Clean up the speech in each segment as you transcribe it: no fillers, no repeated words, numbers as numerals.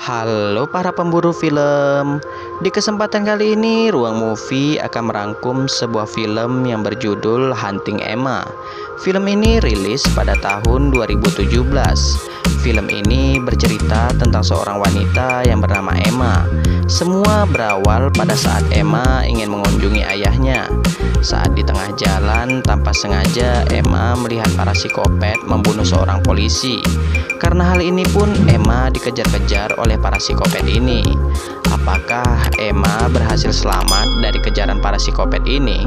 Halo para pemburu film. Di kesempatan kali ini Ruang Movie akan merangkum sebuah film yang berjudul Hunting Emma. Film ini rilis pada tahun 2017. Film ini bercerita tentang seorang wanita yang bernama Emma. Semua berawal pada saat Emma ingin mengunjungi ayahnya. Saat di tengah jalan, tanpa sengaja Emma melihat para psikopat membunuh seorang polisi. Karena hal ini pun Emma dikejar-kejar oleh para psikopat ini. Apakah Emma berhasil selamat dari kejaran para psikopat ini?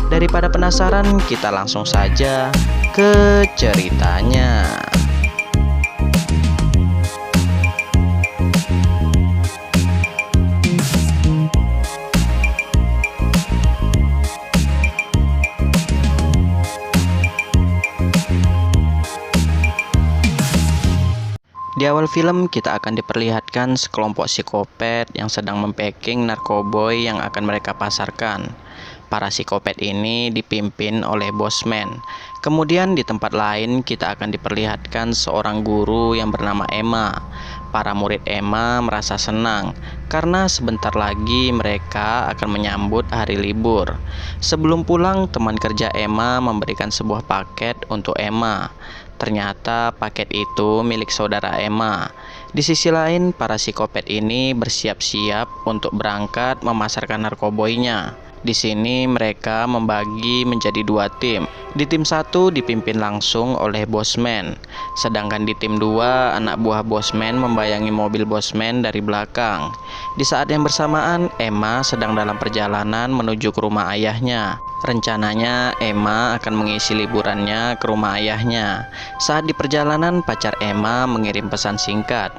Daripada penasaran, kita langsung saja ke ceritanya. Di awal film kita akan diperlihatkan sekelompok psikopat yang sedang mempacking narkoboy yang akan mereka pasarkan. Para psikopat ini dipimpin oleh bosman. Kemudian di tempat lain kita akan diperlihatkan seorang guru yang bernama Emma. Para murid Emma merasa senang karena sebentar lagi mereka akan menyambut hari libur. Sebelum pulang, teman kerja Emma memberikan sebuah paket untuk Emma. Ternyata paket itu milik saudara Emma. Di sisi lain, para psikopat ini bersiap-siap untuk berangkat memasarkan narkoboynya. Di sini mereka membagi menjadi dua tim. Di tim satu dipimpin langsung oleh bosman, sedangkan di tim dua anak buah bosman membayangi mobil bosman dari belakang. Di saat yang bersamaan, Emma sedang dalam perjalanan menuju ke rumah ayahnya. Rencananya Emma akan mengisi liburannya ke rumah ayahnya. Saat di perjalanan, pacar Emma mengirim pesan singkat.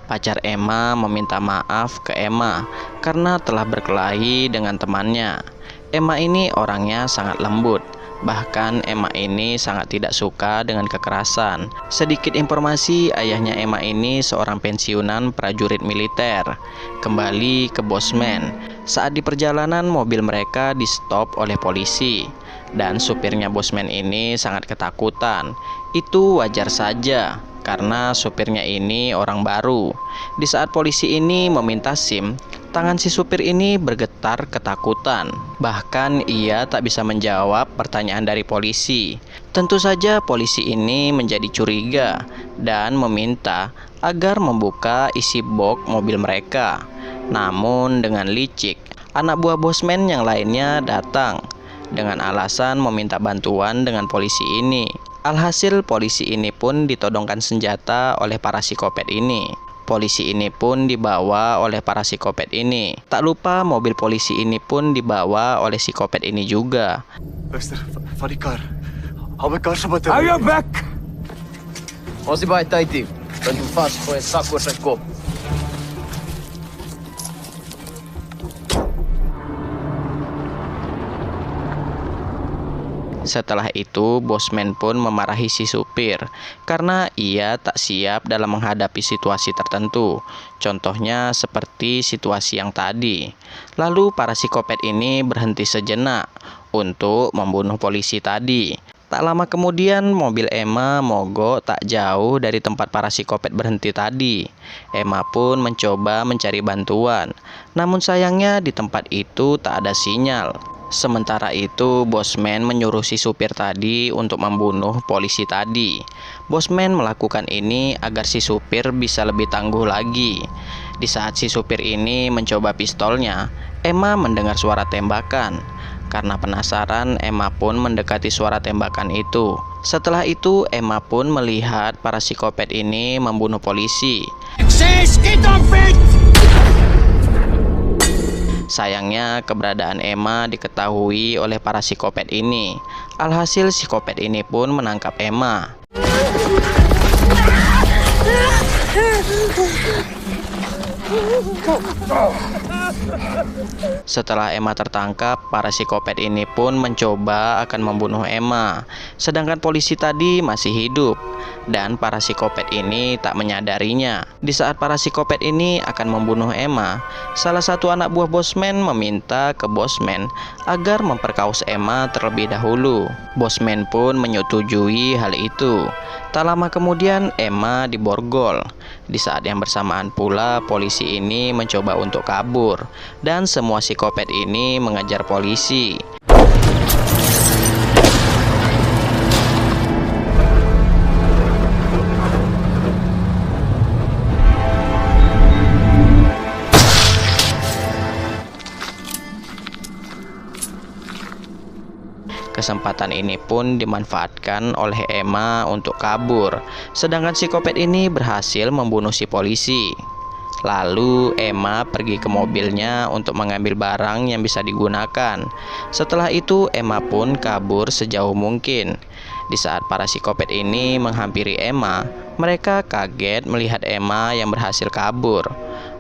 Pacar Emma meminta maaf ke Emma karena telah berkelahi dengan temannya. Emma ini orangnya sangat lembut. Bahkan Emma ini sangat tidak suka dengan kekerasan. Sedikit informasi, ayahnya Emma ini seorang pensiunan prajurit militer. Kembali ke bosman. Saat di perjalanan, mobil mereka di-stop oleh polisi. Dan supirnya bosman ini sangat ketakutan. Itu wajar saja, karena supirnya ini orang baru. Di saat polisi ini meminta SIM, tangan si supir ini bergetar ketakutan. Bahkan ia tak bisa menjawab pertanyaan dari polisi. Tentu saja polisi ini menjadi curiga dan meminta agar membuka isi box mobil mereka. Namun dengan licik, anak buah bosman yang lainnya datang dengan alasan meminta bantuan dengan polisi ini. Alhasil polisi ini pun ditodongkan senjata oleh para psikopat ini. Polisi ini pun dibawa oleh para psikopat ini. Tak lupa mobil polisi ini pun dibawa oleh psikopat ini juga. Ayo back! Måste bara hitta ett du fast på en sack och ett skåp. Setelah itu, bosman pun memarahi si supir karena ia tak siap dalam menghadapi situasi tertentu. Contohnya seperti situasi yang tadi. Lalu para psikopat ini berhenti sejenak untuk membunuh polisi tadi. Tak lama kemudian, mobil Emma mogok tak jauh dari tempat para psikopat berhenti tadi. Emma pun mencoba mencari bantuan. Namun sayangnya di tempat itu tak ada sinyal. Sementara itu, bosman menyuruh si supir tadi untuk membunuh polisi tadi. Bosman melakukan ini agar si supir bisa lebih tangguh lagi. Di saat si supir ini mencoba pistolnya, Emma mendengar suara tembakan. Karena penasaran, Emma pun mendekati suara tembakan itu. Setelah itu, Emma pun melihat para psikopat ini membunuh polisi. Sayangnya keberadaan Emma diketahui oleh para psikopat ini. Alhasil psikopat ini pun menangkap Emma. Setelah Emma tertangkap, para psikopat ini pun mencoba akan membunuh Emma. Sedangkan polisi tadi masih hidup. dan para psikopat ini tak menyadarinya. Di saat para psikopat ini akan membunuh Emma, salah satu anak buah Bosman meminta ke Bosman agar memperkaos Emma terlebih dahulu. Bosman pun menyetujui hal itu. Tak lama kemudian Emma diborgol. Di saat yang bersamaan pula polisi ini mencoba untuk kabur, dan semua psikopat ini mengejar polisi. Kesempatan ini pun dimanfaatkan oleh Emma untuk kabur, sedangkan psikopat ini berhasil membunuh si polisi. Lalu Emma pergi ke mobilnya untuk mengambil barang yang bisa digunakan. Setelah itu Emma pun kabur sejauh mungkin. Di saat para psikopat ini menghampiri Emma, mereka kaget melihat Emma yang berhasil kabur.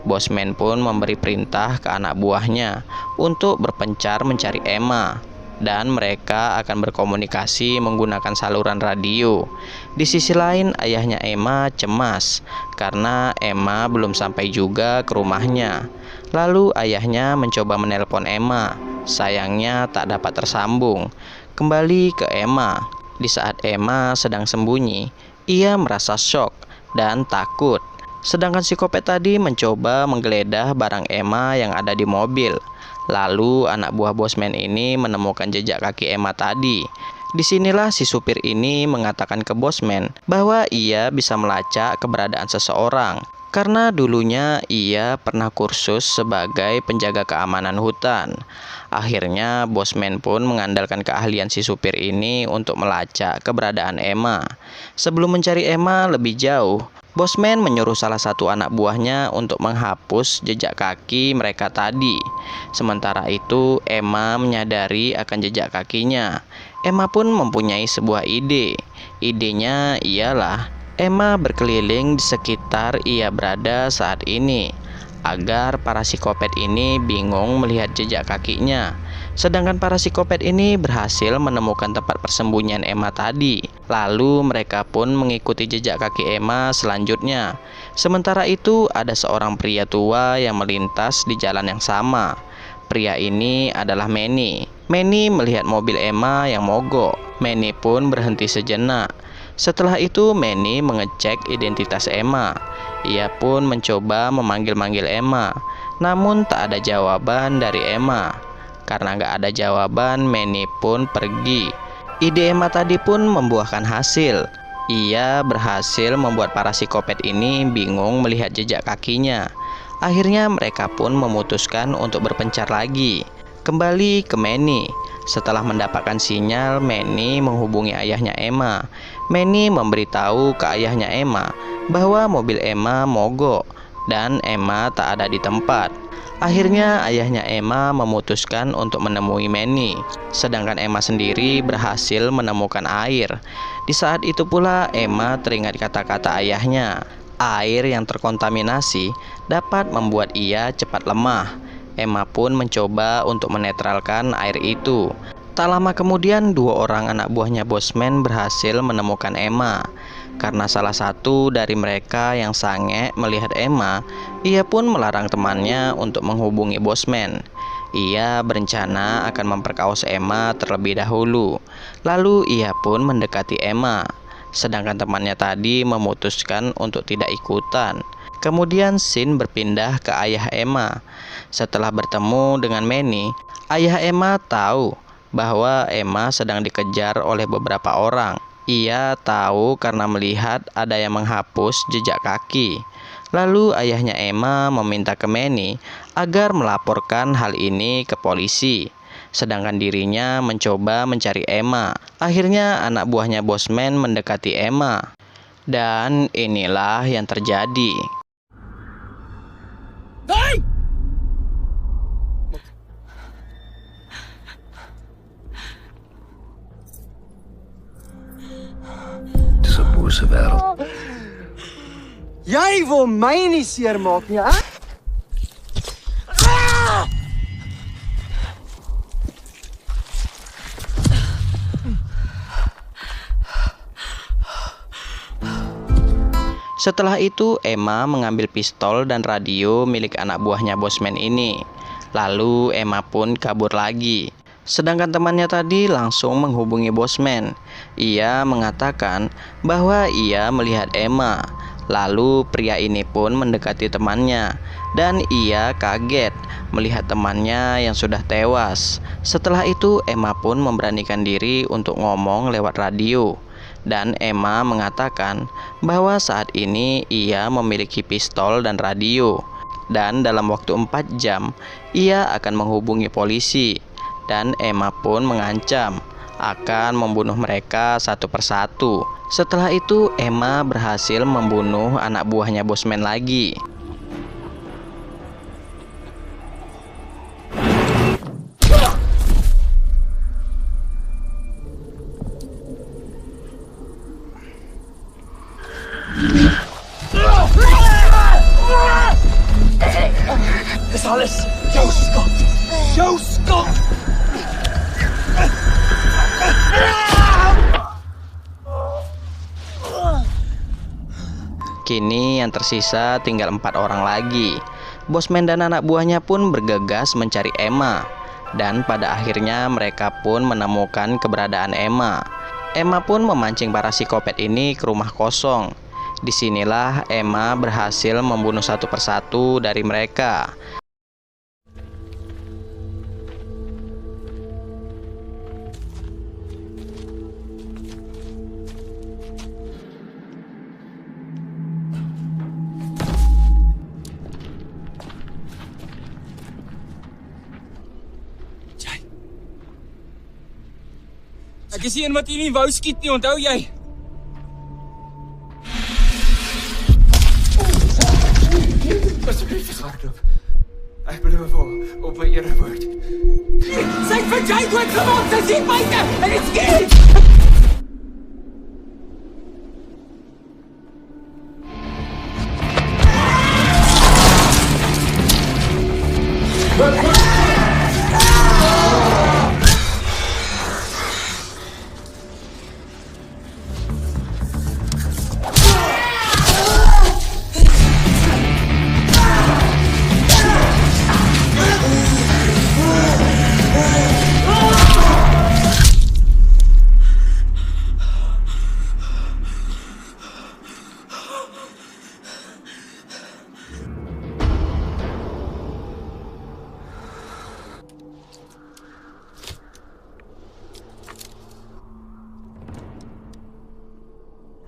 Bosman pun memberi perintah ke anak buahnya untuk berpencar mencari Emma, dan mereka akan berkomunikasi menggunakan saluran radio. Di sisi lain, ayahnya Emma cemas karena Emma belum sampai juga ke rumahnya. Lalu ayahnya mencoba menelpon Emma, sayangnya tak dapat tersambung. Kembali ke Emma. Di saat Emma sedang sembunyi, ia merasa syok dan takut. Sedangkan psikopat tadi mencoba menggeledah barang Emma yang ada di mobil. Lalu anak buah Bosman ini menemukan jejak kaki Emma tadi. Disinilah si supir ini mengatakan ke Bosman bahwa ia bisa melacak keberadaan seseorang karena dulunya ia pernah kursus sebagai penjaga keamanan hutan. Akhirnya Bosman pun mengandalkan keahlian si supir ini untuk melacak keberadaan Emma. Sebelum mencari Emma lebih jauh, Bosman menyuruh salah satu anak buahnya untuk menghapus jejak kaki mereka tadi. Sementara itu, Emma menyadari akan jejak kakinya. Emma pun mempunyai sebuah ide. Idenya ialah Emma berkeliling di sekitar ia berada saat ini, agar para psikopat ini bingung melihat jejak kakinya. Sedangkan para psikopat ini berhasil menemukan tempat persembunyian Emma tadi. Lalu mereka pun mengikuti jejak kaki Emma selanjutnya. Sementara itu ada seorang pria tua yang melintas di jalan yang sama. Pria ini adalah Manny. Manny melihat mobil Emma yang mogok. Manny pun berhenti sejenak. Setelah itu Manny mengecek identitas Emma. Ia pun mencoba memanggil-manggil Emma, namun tak ada jawaban dari Emma. Karena nggak ada jawaban, Manny pun pergi. Ide Emma tadi pun membuahkan hasil. Ia berhasil membuat para psikopat ini bingung melihat jejak kakinya. Akhirnya mereka pun memutuskan untuk berpencar lagi. Kembali ke Manny. Setelah mendapatkan sinyal, Manny menghubungi ayahnya Emma. Manny memberitahu ke ayahnya Emma bahwa mobil Emma mogok dan Emma tak ada di tempat. Akhirnya ayahnya Emma memutuskan untuk menemui Manny, sedangkan Emma sendiri berhasil menemukan air. Di saat itu pula Emma teringat kata-kata ayahnya, air yang terkontaminasi dapat membuat ia cepat lemah. Emma pun mencoba untuk menetralkan air itu. Tak lama kemudian dua orang anak buahnya Bosman berhasil menemukan Emma. Karena salah satu dari mereka yang sange melihat Emma, ia pun melarang temannya untuk menghubungi Bosman. Ia berencana akan memperkaos Emma terlebih dahulu. Lalu ia pun mendekati Emma. Sedangkan temannya tadi memutuskan untuk tidak ikutan. Kemudian scene berpindah ke ayah Emma. Setelah bertemu dengan Manny, ayah Emma tahu bahwa Emma sedang dikejar oleh beberapa orang. Ia tahu karena melihat ada yang menghapus jejak kaki. Lalu ayahnya Emma meminta ke Manny agar melaporkan hal ini ke polisi. Sedangkan dirinya mencoba mencari Emma. Akhirnya anak buahnya Bosman mendekati Emma. Dan inilah yang terjadi. Jij wil mij niet seermaken, ja? Setelah itu Emma mengambil pistol dan radio milik anak buahnya Bosman ini. Lalu Emma pun kabur lagi. Sedangkan temannya tadi langsung menghubungi Bosman. Ia mengatakan bahwa ia melihat Emma. Lalu pria ini pun mendekati temannya dan ia kaget melihat temannya yang sudah tewas. Setelah itu Emma pun memberanikan diri untuk ngomong lewat radio. Dan Emma mengatakan bahwa saat ini ia memiliki pistol dan radio. Dan dalam waktu 4 jam ia akan menghubungi polisi. Dan Emma pun mengancam akan membunuh mereka satu persatu. Setelah itu Emma berhasil membunuh anak buahnya Bosman lagi. Das ist alles. Joe Scott! Joe Scott! Kini yang tersisa tinggal 4 orang lagi. Bosman dan anak buahnya pun bergegas mencari Emma. Dan pada akhirnya mereka pun menemukan keberadaan Emma. Emma pun memancing para psikopat ini ke rumah kosong. Disinilah Emma berhasil membunuh satu persatu dari mereka. Ek is die een wat jy nie wou skiet nie, onthou jy? Alsjeblieft, hardloop. Ek beloof op my erewoord. Sy het vir jy doodgemaak, sy is hier buite en dit skiet!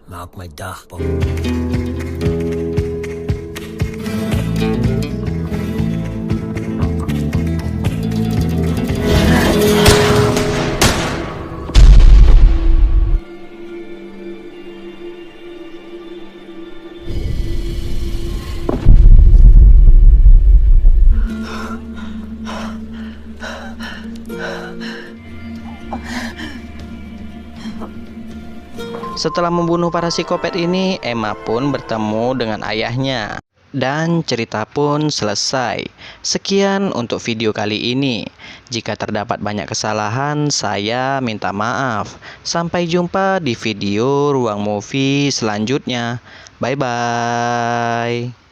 Maak my dag, Bob. Setelah membunuh para psikopat ini, Emma pun bertemu dengan ayahnya. Dan cerita pun selesai. Sekian untuk video kali ini. Jika terdapat banyak kesalahan, saya minta maaf. Sampai jumpa di video Ruang Movie selanjutnya. Bye-bye.